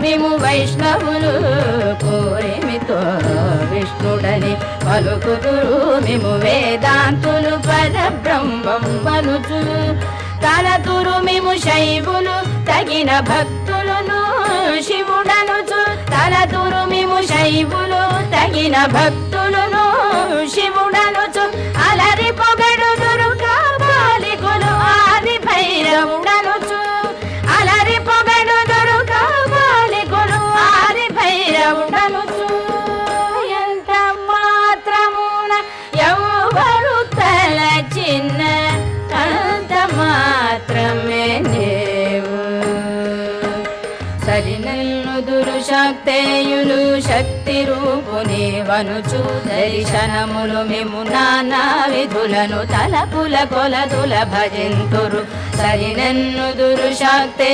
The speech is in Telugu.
మిము వైష్ణవులు కోరిమితో విష్ణుడని పలుకుదురు మిము వేదాంతులు పరబ్రహ్మం వనుచు తలతురు మిము శైవులు తగిన భక్తులను శివుడనుచు తలతురు మిము శైవులు తగిన భక్తులను శివుడనుచు అలరి పొగడుదురు కాపాలికులు ఆది భైరవుడనుచు అలరి పొగడుదురు కాపాలికులు ఆది భైరవుడనుచు ఎంత మాత్రమున ఎవరు తలచిన అంత మాత్రమే నీవు సరినల్లుదురు శక్తేయులు శక్తి రూపుని వనుచు దర్శనములు మిము నానా విధులను తలపుల కొలదుల భజింతురు సరినన్నుదురు శక్తే